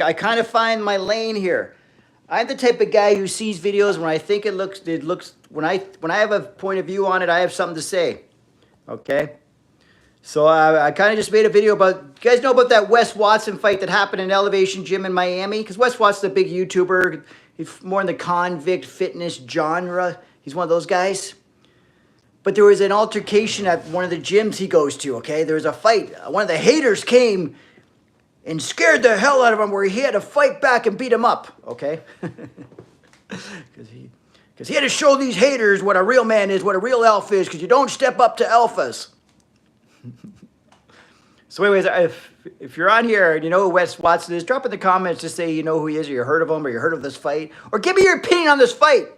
I kind of find my lane here. I'm the type of guy who sees videos when I think when I have a point of view on it, I have something to say. Okay. So I kind of just made a video about, you guys know about that Wes Watson fight that happened in Elevation Gym in Miami? Because Wes Watson's a big YouTuber. He's more in the convict fitness genre. He's one of those guys. But there was an altercation at one of the gyms he goes to, okay? There was a fight. One of the haters came and scared the hell out of him where he had to fight back and beat him up, okay? Because he had to show these haters what a real man is, what a real alpha is, because you don't step up to alphas. So anyways, if you're on here and you know who Wes Watson is, drop in the comments to say you know who he is, or you heard of him, or you heard of this fight, or give me your opinion on this fight.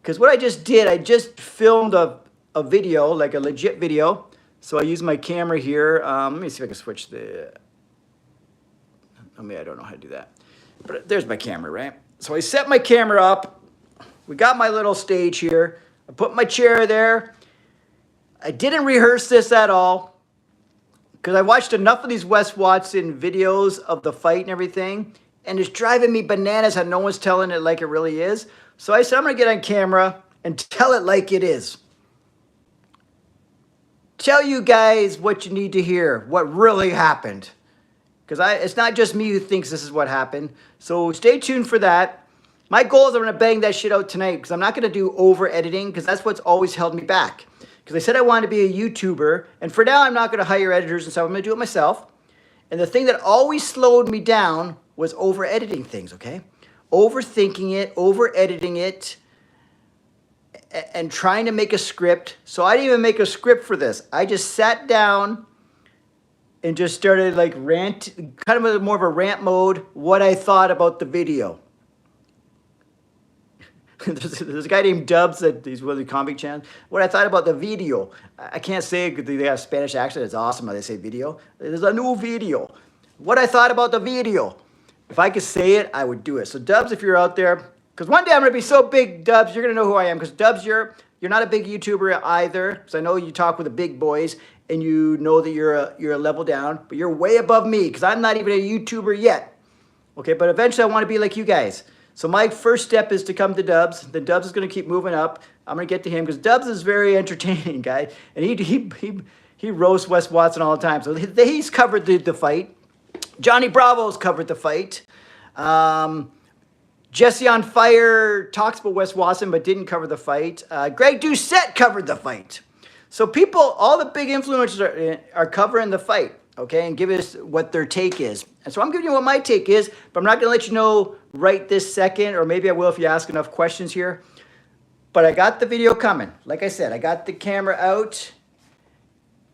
Because what I just did, I just filmed a video, like a legit video. So I use my camera here. Let me see if I can switch the... I mean, I don't know how to do that. But there's my camera, right? So I set my camera up. We got my little stage here. I put my chair there. I didn't rehearse this at all, because I watched enough of these Wes Watson videos of the fight and everything, and it's driving me bananas how no one's telling it like it really is. So I said, I'm going to get on camera and tell it like it is. Tell you guys what you need to hear, what really happened. Because it's not just me who thinks this is what happened. So stay tuned for that. My goal is I'm going to bang that shit out tonight, because I'm not going to do over-editing, because that's what's always held me back. Because I said I wanted to be a YouTuber, and for now I'm not going to hire editors and stuff. I'm going to do it myself. And the thing that always slowed me down was over-editing things, okay? Overthinking it, over-editing it, and trying to make a script. So I didn't even make a script for this. I just sat down and just started like kind of more of a rant mode, what I thought about the video. There's a guy named Dubs that he's one of the comic channels. What I thought about the video. I can't say it because they have a Spanish accent. It's awesome how they say video. There's a new video. What I thought about the video. If I could say it, I would do it. So Dubs, if you're out there, because one day I'm going to be so big, Dubs, you're going to know who I am. Because Dubs, you're not a big YouTuber either. Because I know you talk with the big boys and you know that you're a level down. But you're way above me because I'm not even a YouTuber yet. Okay, but eventually I want to be like you guys. So my first step is to come to Dubs. Then Dubs is going to keep moving up. I'm going to get to him because Dubs is very entertaining, guy. And he roasts Wes Watson all the time. So he's covered the fight. Johnny Bravo's covered the fight. Jesse on Fire talks about Wes Watson but didn't cover the fight. Greg Doucette covered the fight. So people, all the big influencers are covering the fight, okay, and give us what their take is. And so I'm giving you what my take is, but I'm not going to let you know right this second, or maybe I will if you ask enough questions here. But I got the video coming. Like I said, I got the camera out.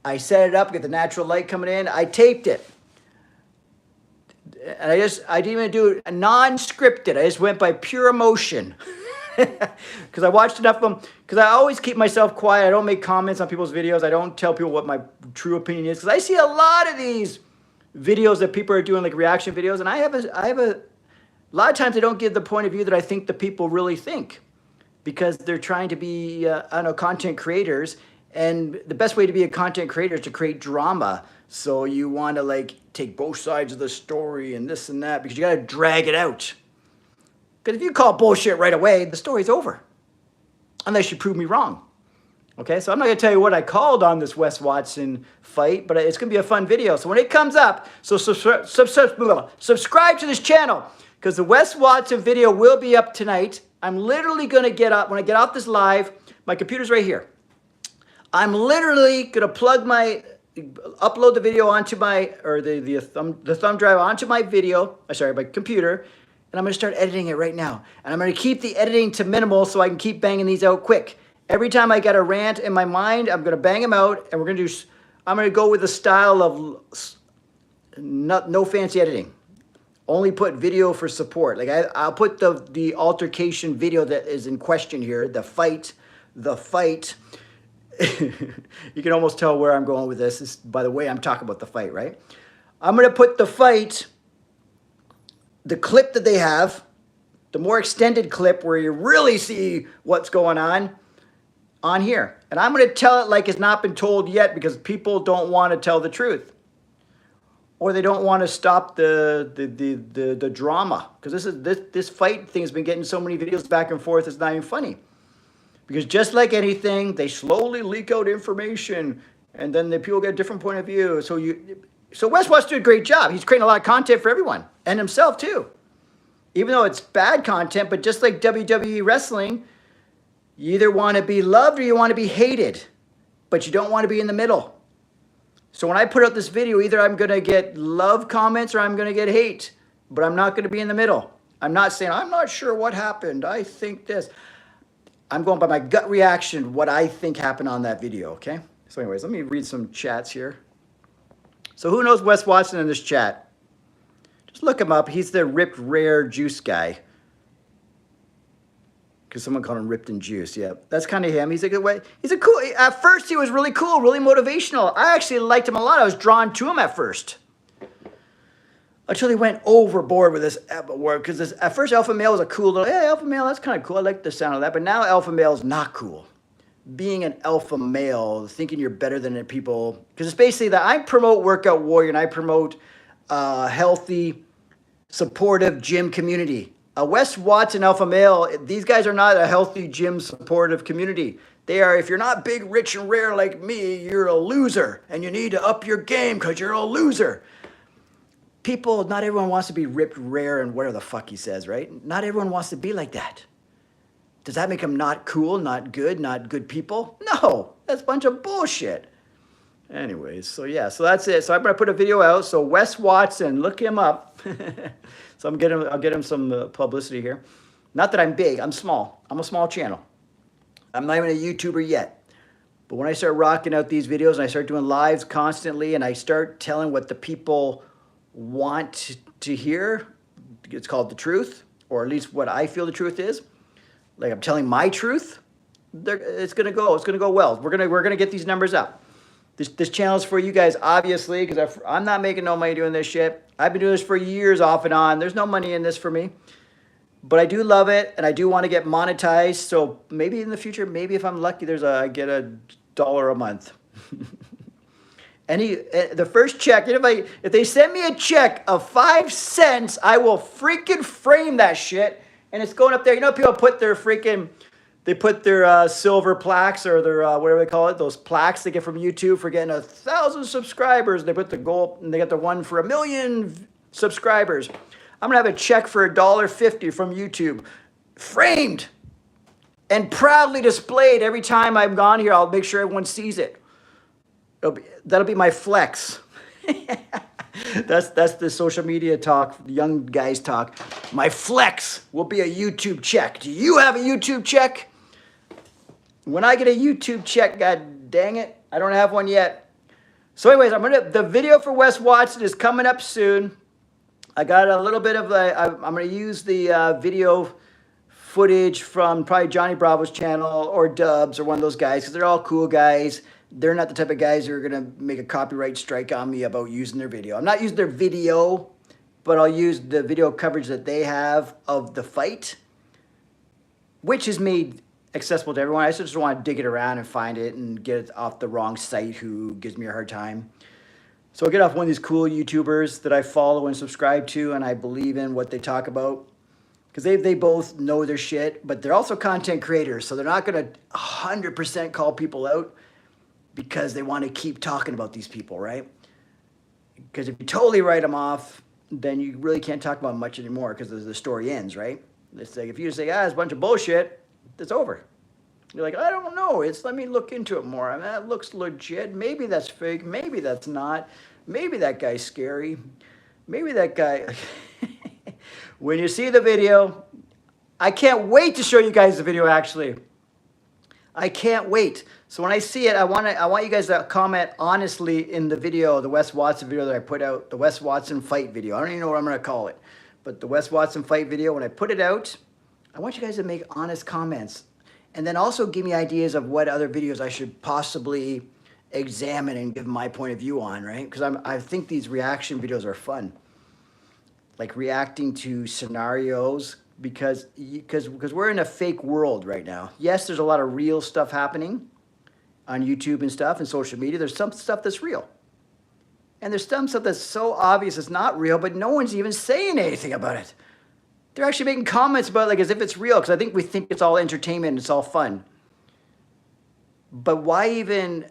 I set it up, get the natural light coming in. I taped it. And I didn't even do it non-scripted. I just went by pure emotion. Because I watched enough of them. Because I always keep myself quiet. I don't make comments on people's videos. I don't tell people what my true opinion is. Because I see a lot of these videos that people are doing, like reaction videos. And I have a lot of times I don't give the point of view that I think the people really think. Because they're trying to be, I don't know, content creators. And the best way to be a content creator is to create drama. So you want to like take both sides of the story and this and that because you got to drag it out. Because if you call bullshit right away, the story's over. Unless you prove me wrong. Okay, so I'm not going to tell you what I called on this Wes Watson fight, but it's going to be a fun video. So when it comes up, so subscribe to this channel because the Wes Watson video will be up tonight. I'm literally going to get up, when I get off this live, my computer's right here. I'm literally going to upload the video onto my, or the thumb drive onto my my computer, and I'm going to start editing it right now. And I'm going to keep the editing to minimal so I can keep banging these out quick. Every time I got a rant in my mind, I'm going to bang them out, and I'm going to go with the style of no fancy editing. Only put video for support. Like I'll put the altercation video that is in question here, the fight. You can almost tell where I'm going with this by the way I'm talking about the fight, right? I'm going to put the fight, the clip that they have, the more extended clip where you really see what's going on here. And I'm going to tell it like it's not been told yet because people don't want to tell the truth. or they don't want to stop the drama, because this fight thing has been getting so many videos back and forth. It's not even funny, because just like anything, they slowly leak out information, and then the people get a different point of view. So Wes Watson did a great job. He's creating a lot of content for everyone and himself too, even though it's bad content. But just like WWE wrestling, you either want to be loved or you want to be hated, but you don't want to be in the middle. So when I put out this video, either I'm going to get love comments or I'm going to get hate, but I'm not going to be in the middle. I'm not saying, I'm not sure what happened, I think this. I'm going by my gut reaction, what I think happened on that video, okay? So anyways, let me read some chats here. So who knows Wes Watson in this chat? Just look him up. He's the ripped rare juice guy. Because someone called him ripped and juice. Yeah, that's kind of him. He's a good way. He's a cool. At first, he was really cool, really motivational. I actually liked him a lot. I was drawn to him at first, until he went overboard with this word. Because at first, alpha male was a cool little. Hey, alpha male, that's kind of cool. I like the sound of that. But now, alpha male is not cool. Being an alpha male, thinking you're better than people, because it's basically that I promote workout warrior and I promote healthy, supportive gym community. A Wes Watson alpha male, these guys are not a healthy gym supportive community. They are, if you're not big, rich, and rare like me, you're a loser. And you need to up your game because you're a loser. People, not everyone wants to be ripped, rare, and whatever the fuck he says, right? Not everyone wants to be like that. Does that make them not cool, not good people? No, that's a bunch of bullshit. Anyways, so yeah, so that's it. So I'm going to put a video out. So Wes Watson, look him up. So I'll get him some publicity here. Not that I'm big, I'm small. I'm a small channel. I'm not even a YouTuber yet. But when I start rocking out these videos and I start doing lives constantly and I start telling what the people want to hear, it's called the truth, or at least what I feel the truth is. Like I'm telling my truth, it's gonna go well. We're gonna get these numbers up. This channel is for you guys, obviously, because I'm not making no money doing this shit. I've been doing this for years off and on. There's no money in this for me. But I do love it, and I do want to get monetized. So maybe in the future, maybe if I'm lucky, I get $1 a month. The first check, if they send me a check of 5 cents, I will freaking frame that shit. And it's going up there. You know, people put their silver plaques or their whatever they call it, those plaques they get from YouTube for getting 1,000 subscribers. They put the goal, and they got the one for 1 million subscribers. I'm gonna have a check for $1.50 from YouTube, framed and proudly displayed every time I'm gone here. I'll make sure everyone sees it. That'll be my flex. That's the social media talk, young guys talk. My flex will be a YouTube check. Do you have a YouTube check? When I get a YouTube check, god dang it, I don't have one yet. So anyways, the video for Wes Watson is coming up soon. I got a little bit of I'm going to use the video footage from probably Johnny Bravo's channel or Dubs or one of those guys, because they're all cool guys. They're not the type of guys who are going to make a copyright strike on me about using their video. I'm not using their video, but I'll use the video coverage that they have of the fight, which is made accessible to everyone. I just want to dig it around and find it and get it off the wrong site who gives me a hard time. So I'll get off one of these cool YouTubers that I follow and subscribe to, and I believe in what they talk about. Because they both know their shit, but they're also content creators, so they're not going to 100% call people out because they want to keep talking about these people, right? Because if you totally write them off, then you really can't talk about much anymore because the story ends, right? It's like if you just say, it's a bunch of bullshit, it's over. You're like, I don't know. Let me look into it more. I mean, that looks legit. Maybe that's fake. Maybe that's not. Maybe that guy's scary. Maybe that guy... When you see the video, I can't wait to show you guys the video, actually. I can't wait. So when I see it, I want you guys to comment honestly in the video, the Wes Watson video that I put out, the Wes Watson fight video. I don't even know what I'm going to call it. But the Wes Watson fight video, when I put it out, I want you guys to make honest comments. And then also give me ideas of what other videos I should possibly examine and give my point of view on, right? Because I think these reaction videos are fun. Like reacting to scenarios, because we're in a fake world right now. Yes, there's a lot of real stuff happening on YouTube and stuff and social media. There's some stuff that's real. And there's some stuff that's so obvious it's not real, but no one's even saying anything about it. They're actually making comments about it like as if it's real, because I think we think it's all entertainment and it's all fun. But why even,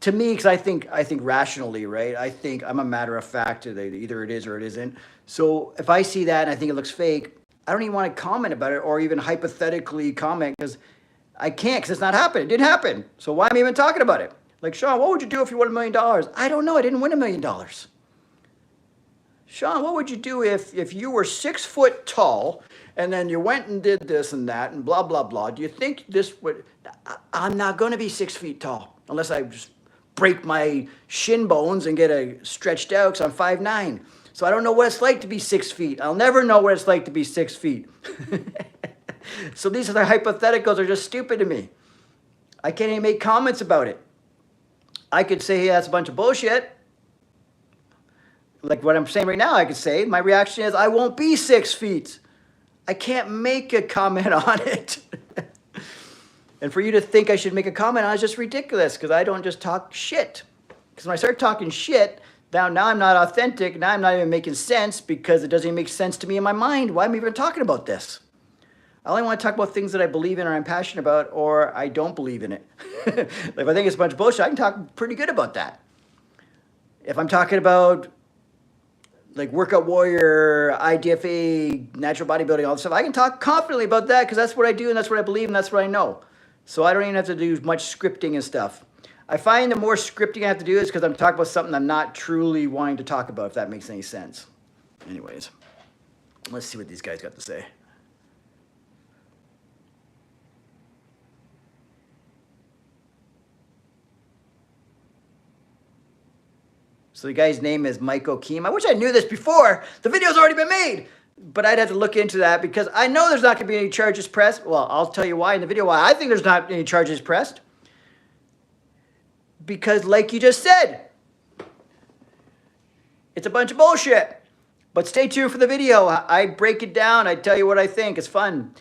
to me, because I think rationally, right? I think I'm a matter of fact, either it is or it isn't. So if I see that and I think it looks fake, I don't even want to comment about it or even hypothetically comment, because I can't, because it's not happening. It didn't happen. So why am I even talking about it? Like, Shaun, what would you do if you won $1 million? I don't know. I didn't win $1 million. Shaun, what would you do if you were 6 foot tall and then you went and did this and that and blah, blah, blah? Do you think this would... I'm not going to be 6 feet tall unless I just break my shin bones and get stretched out because I'm 5'9". So I don't know what it's like to be 6 feet. I'll never know what it's like to be 6 feet. So these are the hypotheticals are just stupid to me. I can't even make comments about it. I could say, hey, that's a bunch of bullshit. Like what I'm saying right now, I could say, my reaction is, I won't be 6 feet. I can't make a comment on it. And for you to think I should make a comment on it is just ridiculous, because I don't just talk shit. Because when I start talking shit, now I'm not authentic, now I'm not even making sense, because it doesn't even make sense to me in my mind. Why am I even talking about this? I only want to talk about things that I believe in or I'm passionate about, or I don't believe in it. If I think it's a bunch of bullshit, I can talk pretty good about that. If I'm talking about like Workout Warrior, IDFA, natural bodybuilding, all this stuff, I can talk confidently about that because that's what I do and that's what I believe and that's what I know. So I don't even have to do much scripting and stuff. I find the more scripting I have to do is because I'm talking about something I'm not truly wanting to talk about, if that makes any sense. Anyways, let's see what these guys got to say. So the guy's name is Mike O'Keem. I wish I knew this before. The video's already been made. But I'd have to look into that because I know there's not going to be any charges pressed. Well, I'll tell you why in the video, why I think there's not any charges pressed. Because like you just said, it's a bunch of bullshit. But stay tuned for the video. I break it down. I tell you what I think. It's fun.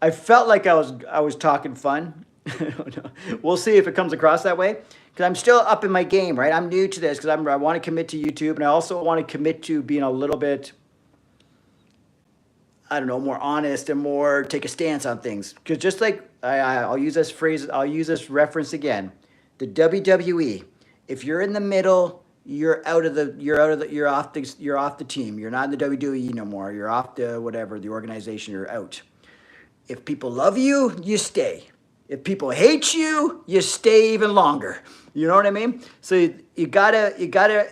I felt like I was talking fun. We'll see if it comes across that way. Because I'm still up in my game, right? I'm new to this because I want to commit to YouTube. And I also want to commit to being a little bit, I don't know, more honest and more take a stance on things. Because just like, I'll use this phrase, I'll use this reference again. The WWE, if you're in the middle, you're off the team. You're not in the WWE no more. You're off the whatever, the organization, you're out. If people love you, you stay. If people hate you, you stay even longer. You know what I mean? So you gotta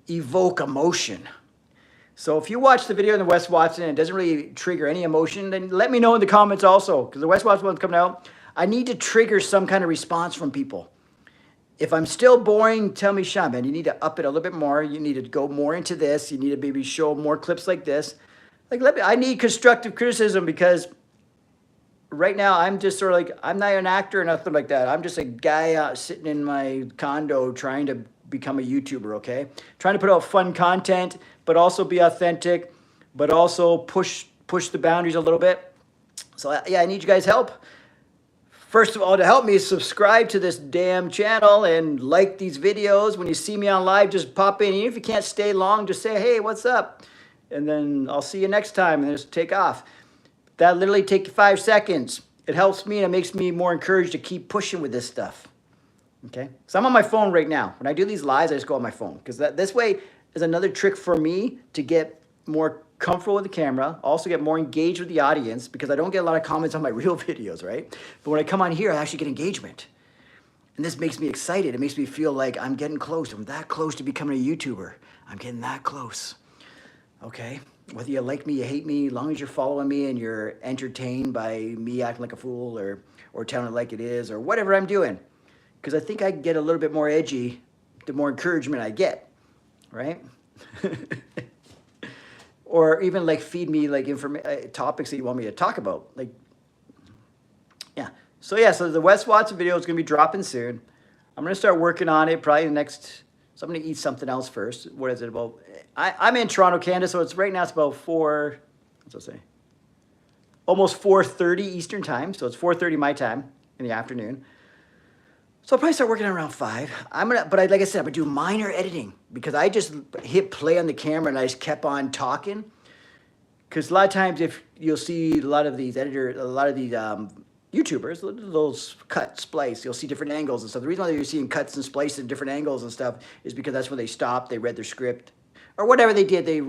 evoke emotion. So if you watch the video in the Wes Watson and it doesn't really trigger any emotion, then let me know in the comments also. Because the Wes Watson one's coming out. I need to trigger some kind of response from people. If I'm still boring, tell me, Shaun, man, you need to up it a little bit more. You need to go more into this. You need to maybe show more clips like this. I need constructive criticism because right now, I'm just sort of like, I'm not an actor or nothing like that. I'm just a guy sitting in my condo trying to become a YouTuber, okay? Trying to put out fun content, but also be authentic, but also push the boundaries a little bit. So yeah, I need you guys' help. First of all, to help me, subscribe to this damn channel and like these videos. When you see me on live, just pop in. Even if you can't stay long, just say, hey, what's up? And then I'll see you next time, and just take off. That literally takes 5 seconds. It helps me and it makes me more encouraged to keep pushing with this stuff. Okay? So I'm on my phone right now. When I do these lives, I just go on my phone. Because this way is another trick for me to get more comfortable with the camera. Also get more engaged with the audience. Because I don't get a lot of comments on my real videos, right? But when I come on here, I actually get engagement. And this makes me excited. It makes me feel like I'm getting close. I'm that close to becoming a YouTuber. I'm getting that close. Okay? Whether you like me, you hate me, as long as you're following me and you're entertained by me acting like a fool or telling it like it is or whatever I'm doing. Because I think I get a little bit more edgy the more encouragement I get, right? Or even like feed me like topics that you want me to talk about. Like, yeah. So the Wes Watson video is going to be dropping soon. I'm going to start working on it probably the next... So I'm going to eat something else first. What is it about? I'm in Toronto, Canada, so right now it's about almost 4:30 Eastern time. So it's 4:30 my time in the afternoon. So I'll probably start working around 5. Like I said, I'm gonna do minor editing because I just hit play on the camera and I just kept on talking. Because a lot of times, if you'll see a lot of these YouTubers, those cut, splice, you'll see different angles and stuff. The reason why you're seeing cuts and splice and different angles and stuff is because that's when they stopped, they read their script, or whatever they did. They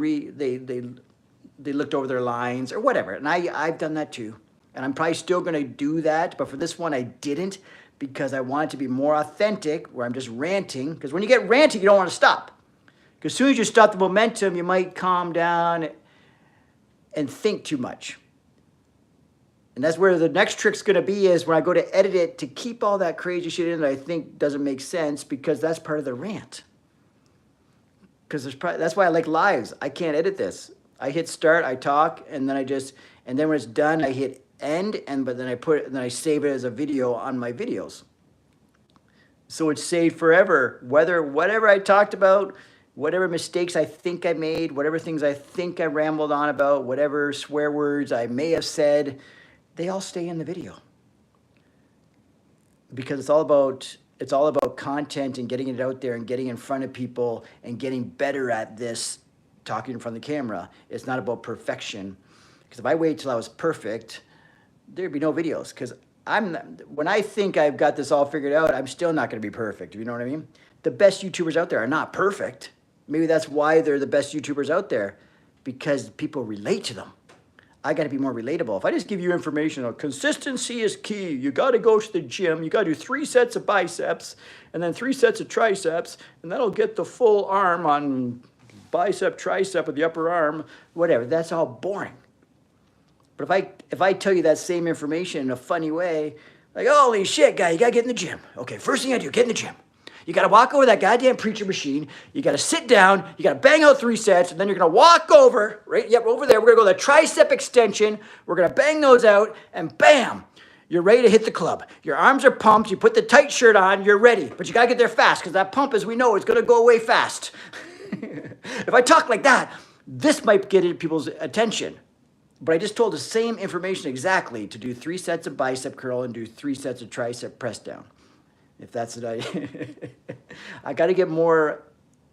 looked over their lines or whatever. And I've done that too, and I'm probably still gonna do that. But for this one, I didn't because I want it to be more authentic, where I'm just ranting. Because when you get ranting, you don't want to stop. Because as soon as you stop the momentum, you might calm down and think too much. And that's where the next trick's gonna be, is when I go to edit it, to keep all that crazy shit in that I think doesn't make sense, because that's part of the rant. Because that's why I like lives. I can't edit this. I hit start, I talk, and then when it's done, I hit end, but then I save it as a video on my videos. So it's saved forever. Whatever I talked about, whatever mistakes I think I made, whatever things I think I rambled on about, whatever swear words I may have said, they all stay in the video. Because it's all about content and getting it out there and getting in front of people and getting better at this, talking in front of the camera. It's not about perfection. Because if I wait till I was perfect, there'd be no videos. Because when I think I've got this all figured out, I'm still not going to be perfect. You know what I mean? The best YouTubers out there are not perfect. Maybe that's why they're the best YouTubers out there, because people relate to them. I got to be more relatable. If I just give you information, consistency is key. You got to go to the gym. You got to do 3 sets of biceps and then 3 sets of triceps, and that'll get the full arm on bicep, tricep with the upper arm, whatever. That's all boring. But if I tell you that same information in a funny way, like, holy shit, guy, you got to get in the gym. Okay, first thing I do, get in the gym. You got to walk over that goddamn preacher machine. You got to sit down. You got to bang out 3 sets. And then you're going to walk over, right? Yep, over there. We're going to go to the tricep extension. We're going to bang those out. And bam, you're ready to hit the club. Your arms are pumped. You put the tight shirt on. You're ready. But you got to get there fast, because that pump, as we know, is going to go away fast. If I talk like that, this might get people's attention. But I just told the same information exactly, to do 3 sets of bicep curl and do 3 sets of tricep press down. If that's what I got to get more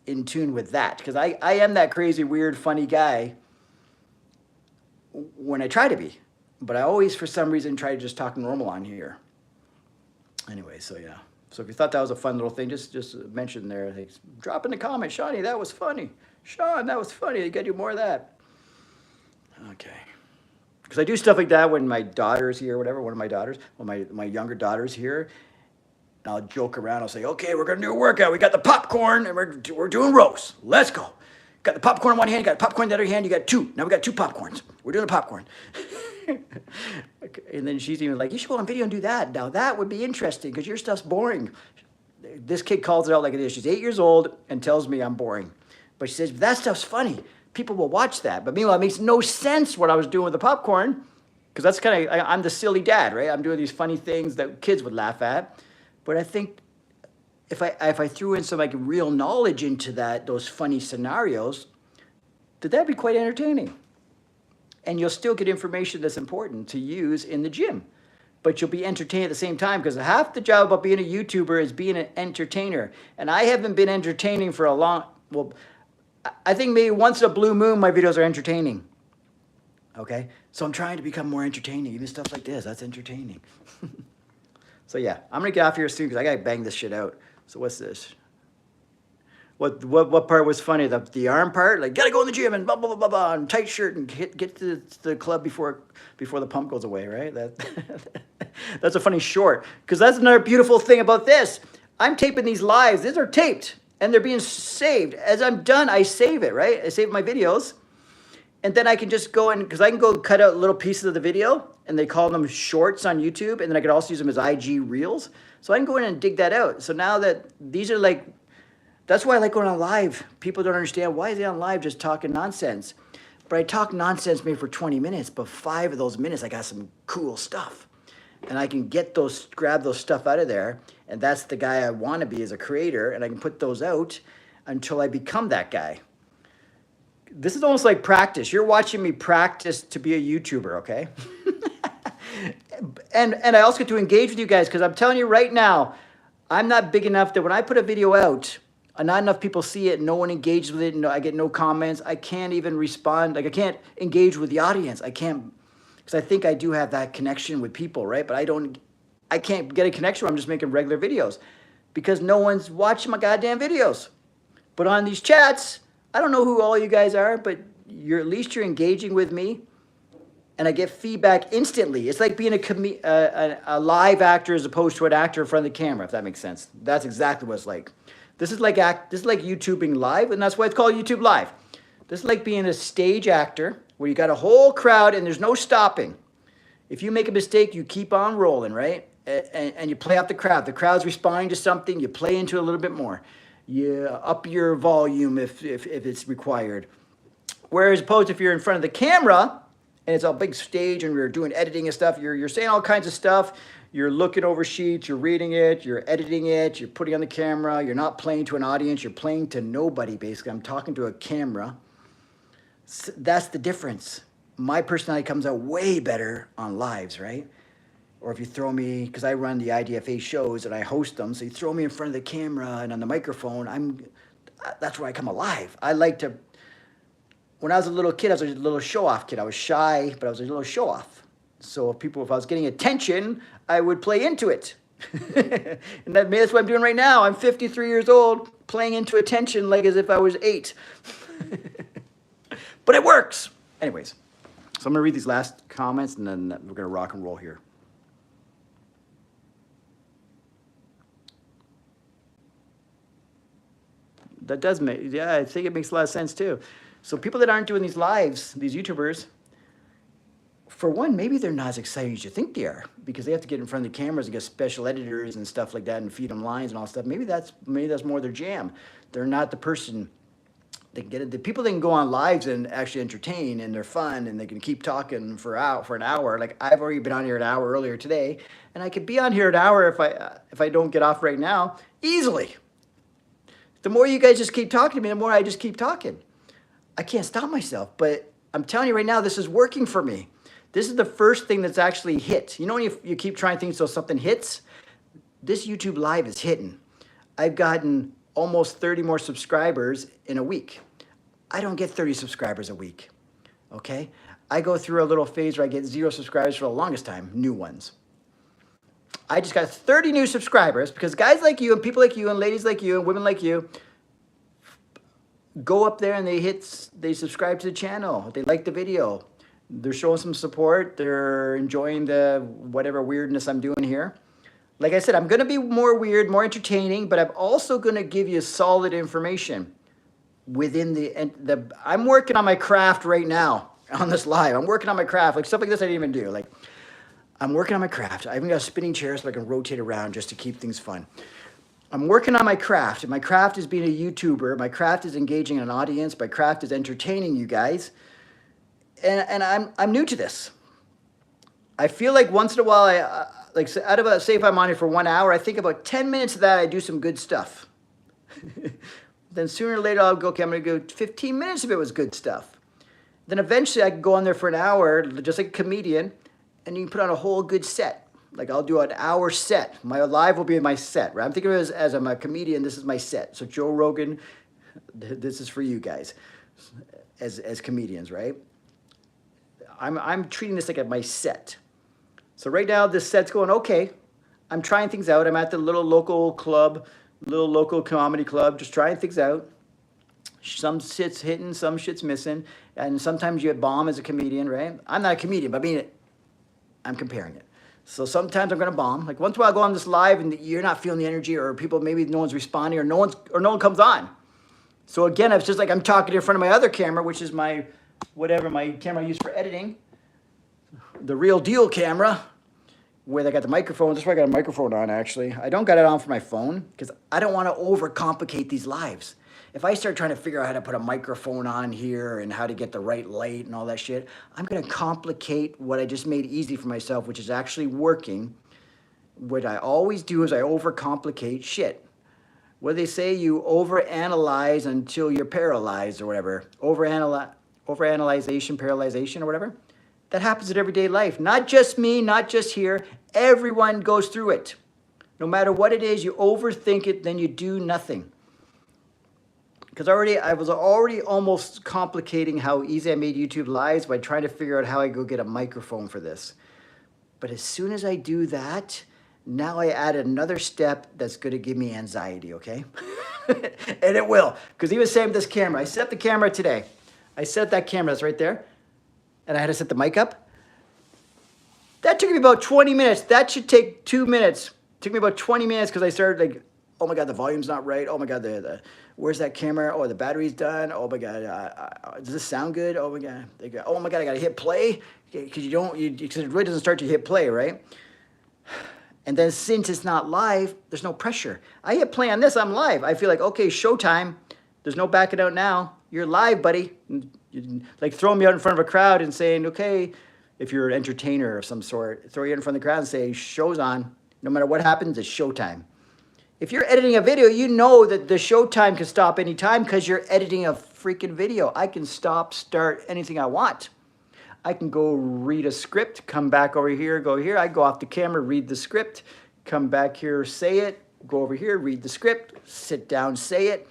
in tune with that, because I am that crazy, weird, funny guy when I try to be, but I always, for some reason, try to just talk normal on here. Anyway, so yeah. So if you thought that was a fun little thing, just mention there. Hey, drop in the comments, Shawnee, that was funny. Shaun, that was funny. You got to do more of that. Okay. Because I do stuff like that when my daughter's here, whatever, one of my daughters, when my younger daughter's here. And I'll joke around. I'll say, okay, we're going to do a workout. We got the popcorn, and we're doing rows. Let's go. Got the popcorn in one hand. You got the popcorn in the other hand. You got 2. Now we got 2 popcorns. We're doing the popcorn. Okay. And then she's even like, you should go on video and do that. Now, that would be interesting, because your stuff's boring. This kid calls it out like it is. She's 8 years old and tells me I'm boring. But she says, that stuff's funny. People will watch that. But meanwhile, it makes no sense what I was doing with the popcorn, because that's kind of, I'm the silly dad, right? I'm doing these funny things that kids would laugh at. But I think if I threw in some like real knowledge into those funny scenarios, that'd be quite entertaining. And you'll still get information that's important to use in the gym. But you'll be entertained at the same time, because half the job about being a YouTuber is being an entertainer. And I haven't been entertaining for I think maybe once in a blue moon my videos are entertaining. Okay? So I'm trying to become more entertaining. Even stuff like this, that's entertaining. So yeah, I'm gonna get off here soon, because I gotta bang this shit out. So what's this? What part was funny? The arm part? Like, gotta go in the gym and blah, blah, blah, blah, blah, and tight shirt and get to the club before the pump goes away, right? That's a funny short. Because that's another beautiful thing about this. I'm taping these lives. These are taped, and they're being saved. As I'm done, I save it, right? I save my videos. And then I can just go in, because I can go cut out little pieces of the video, and they call them shorts on YouTube, and then I could also use them as IG Reels. So I can go in and dig that out. So now that these are like, that's why I like going on live. People don't understand, why is he on live just talking nonsense? But I talk nonsense maybe for 20 minutes, but 5 of those minutes I got some cool stuff. And I can grab those stuff out of there, and that's the guy I want to be as a creator, and I can put those out until I become that guy. This is almost like practice. You're watching me practice to be a YouTuber, okay? and I also get to engage with you guys, because I'm telling you right now, I'm not big enough that when I put a video out, not enough people see it, no one engages with it, and I get no comments. I can't even respond. Like, I can't engage with the audience. I can't, because I think I do have that connection with people, right? But I can't get a connection where I'm just making regular videos because no one's watching my goddamn videos. But on these chats, I don't know who all you guys are, but at least you're engaging with me, and I get feedback instantly. It's like being a live actor as opposed to an actor in front of the camera, if that makes sense. That's exactly what it's like. This is like YouTubing live, and that's why it's called YouTube Live. This is like being a stage actor where you got a whole crowd and there's no stopping. If you make a mistake, you keep on rolling, right? And you play out the crowd. The crowd's responding to something, you play into it a little bit more. You up your volume if it's required. Whereas opposed if you're in front of the camera and it's a big stage and we're doing editing and stuff, you're saying all kinds of stuff. You're looking over sheets, you're reading it, you're editing it, you're putting it on the camera, you're not playing to an audience, you're playing to nobody, basically. I'm talking to a camera. That's the difference. My personality comes out way better on lives, right? Or if you throw me, because I run the IDFA shows and I host them, so you throw me in front of the camera and on the microphone, that's where I come alive. I like to, when I was a little kid, I was a little show-off kid. I was shy, but I was a little show-off. So if I was getting attention, I would play into it. And that's what I'm doing right now. I'm 53 years old, playing into attention like as if I was 8. But it works. Anyways, so I'm going to read these last comments, and then we're going to rock and roll here. That does make, yeah, I think it makes a lot of sense too. So people that aren't doing these lives, these YouTubers, for one, maybe they're not as exciting as you think they are because they have to get in front of the cameras and get special editors and stuff like that and feed them lines and all stuff. Maybe that's more their jam. They're not the person that can get it. The people that can go on lives and actually entertain and they're fun and they can keep talking for an hour. Like I've already been on here an hour earlier today, and I could be on here an hour if I don't get off right now easily. The more you guys just keep talking to me, the more I just keep talking. I can't stop myself, but I'm telling you right now, this is working for me. This is the first thing that's actually hit. You know when you keep trying things till something hits? This YouTube Live is hitting. I've gotten almost 30 more subscribers in a week. I don't get 30 subscribers a week, okay? I go through a little phase where I get 0 subscribers for the longest time, new ones. I just got 30 new subscribers because guys like you and people like you and ladies like you and women like you go up there and they subscribe to the channel. They like the video. They're showing some support. They're enjoying the whatever weirdness I'm doing here. Like I said, I'm going to be more weird, more entertaining, but I'm also going to give you solid information within I'm working on my craft right now on this live. I'm working on my craft. Like stuff like this I didn't even do. Like I'm working on my craft. I even got a spinning chair so I can rotate around just to keep things fun. I'm working on my craft. And my craft is being a YouTuber. My craft is engaging an audience. My craft is entertaining you guys. And I'm new to this. I feel like once in a while, say if I'm on here for 1 hour, I think about 10 minutes of that I do some good stuff. Then sooner or later I'll go, okay, I'm going to go 15 minutes if it was good stuff. Then eventually I can go on there for an hour, just like a comedian, and you can put on a whole good set. Like I'll do an hour set. My live will be my set, right? I'm thinking of it as I'm a comedian, this is my set. So Joe Rogan, this is for you guys as comedians, right? I'm treating this like my set. So right now this set's going okay. I'm trying things out. I'm at the little local comedy club, just trying things out. Some shit's hitting, some shit's missing, and sometimes you bomb as a comedian, right? I'm not a comedian, but I mean, I'm comparing it. So sometimes I'm gonna bomb. Like once in a while I go on this live and you're not feeling the energy, or people maybe no one's responding, or no one comes on. So again, it's just like I'm talking in front of my other camera, which is my camera I use for editing, the real deal camera, where they got the microphone. That's why I got a microphone on, actually. I don't got it on for my phone because I don't want to overcomplicate these lives. If I start trying to figure out how to put a microphone on here and how to get the right light and all that shit, I'm going to complicate what I just made easy for myself, which is actually working. What I always do is I overcomplicate shit. What they say, you overanalyze until you're paralyzed or whatever. Overanalyzation, paralyzation or whatever. That happens in everyday life. Not just me, not just here. Everyone goes through it. No matter what it is, you overthink it, then you do nothing. Because I was already almost complicating how easy I made YouTube Lives by trying to figure out how I go get a microphone for this. But as soon as I do that, now I add another step that's going to give me anxiety, okay? And it will. Because he was saying with this camera, I set up the camera today. I set that camera, that's right there. And I had to set the mic up. That took me about 20 minutes. That should take 2 minutes. It took me about 20 minutes because I started like, oh my God, the volume's not right. Oh my God, where's that camera? Oh, the battery's done. Oh my God, does this sound good? Oh my God, oh my God, I gotta hit play because it really doesn't start to hit play, right? And then since it's not live, there's no pressure. I hit play on this, I'm live. I feel like, okay, showtime. There's no backing out now. You're live, buddy. Like throwing me out in front of a crowd and saying, okay, if you're an entertainer of some sort, throw you in front of the crowd and say, show's on. No matter what happens, it's showtime. If you're editing a video, you know that the showtime can stop anytime because you're editing a freaking video. I can stop, start anything I want. I can go read a script, come back over here, go here. I go off the camera, read the script, come back here, say it, go over here, read the script, sit down, say it.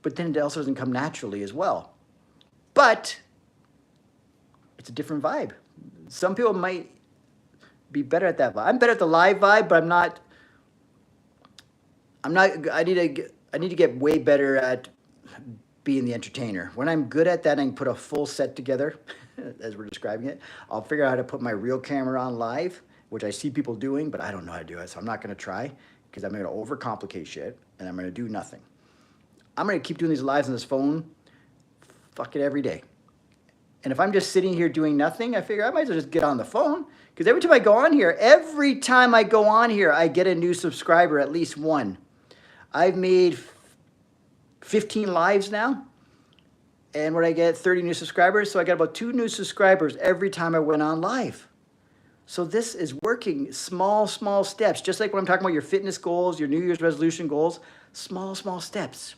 But then it also doesn't come naturally as well. But it's a different vibe. Some people might be better at that vibe. I'm better at the live vibe, but I need to get way better at being the entertainer. When I'm good at that, I can put a full set together, as we're describing it. I'll figure out how to put my real camera on live, which I see people doing, but I don't know how to do it, so I'm not gonna try, because I'm gonna overcomplicate shit, and I'm gonna do nothing. I'm gonna keep doing these lives on this phone, fuck it, every day. And if I'm just sitting here doing nothing, I figure I might as well just get on the phone, because every time I go on here, I get a new subscriber, at least one. I've made 15 lives now, and when I get 30 new subscribers, so I got about 2 new subscribers every time I went on live. So this is working, small steps, just like when I'm talking about your fitness goals, your New Year's resolution goals, small steps.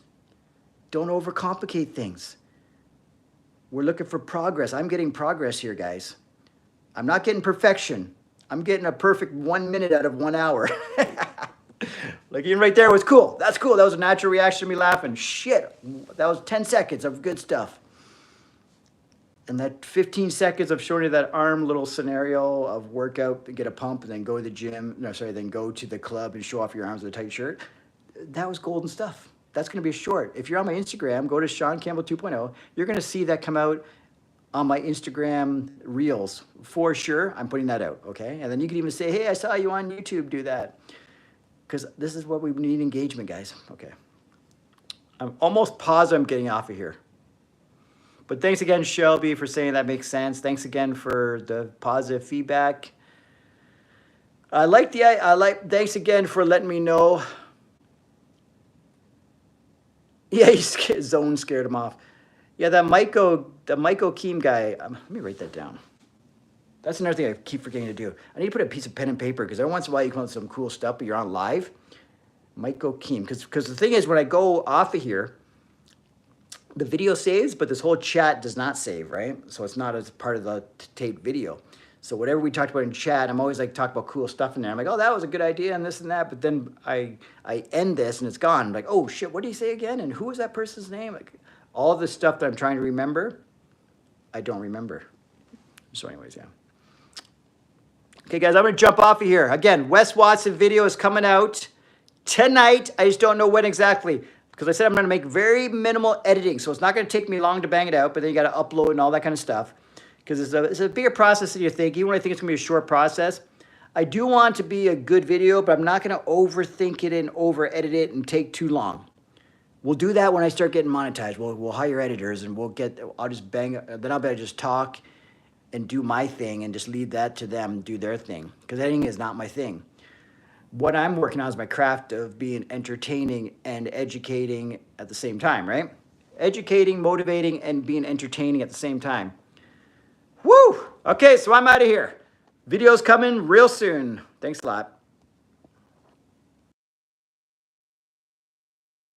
Don't overcomplicate things. We're looking for progress. I'm getting progress here, guys. I'm not getting perfection. I'm getting a perfect 1 minute out of 1 hour. Like even right there was cool. That's cool. That was a natural reaction to me laughing. Shit, that was 10 seconds of good stuff. And that 15 seconds of showing you that arm little scenario of workout and get a pump and then go to the gym. No, sorry, then go to the club and show off your arms with a tight shirt. That was golden stuff. That's going to be a short. If you're on my Instagram, go to Shaun Campbell 2.0. You're going to see that come out on my Instagram Reels. For sure, I'm putting that out, okay? And then you can even say, hey, I saw you on YouTube do that. Because this is what we need, engagement, guys. Okay. I'm almost positive I'm getting off of here. But thanks again, Shelby, for saying that makes sense. Thanks again for the positive feedback. Thanks again for letting me know. Yeah, Zone scared him off. Yeah, the Myco Keem guy. Let me write that down. That's another thing I keep forgetting to do. I need to put a piece of pen and paper because every once in a while you come up with some cool stuff, but you're on live. Myco Keem. Because the thing is, when I go off of here, the video saves, but this whole chat does not save, right? So it's not as part of the taped video. So whatever we talked about in chat, I'm always like talking about cool stuff in there. I'm like, oh, that was a good idea and this and that. But then I end this and it's gone. I'm like, oh shit, what did he say again? And who was that person's name? Like all this stuff that I'm trying to remember, I don't remember. So anyways, yeah. Okay, guys, I'm going to jump off of here. Again, Wes Watson video is coming out tonight. I just don't know when exactly. Because I said I'm going to make very minimal editing. So it's not going to take me long to bang it out. But then you got to upload and all that kind of stuff. Because it's a bigger process than you think. Even when I think it's going to be a short process. I do want it to be a good video. But I'm not going to overthink it and over-edit it and take too long. We'll do that when I start getting monetized. We'll hire editors and I'll just bang. Then I'll better just talk and do my thing and just leave that to them do their thing. Because editing is not my thing. What I'm working on is my craft of being entertaining and educating at the same time, right? Educating, motivating, and being entertaining at the same time. Woo! Okay, so I'm out of here. Videos coming real soon. Thanks a lot.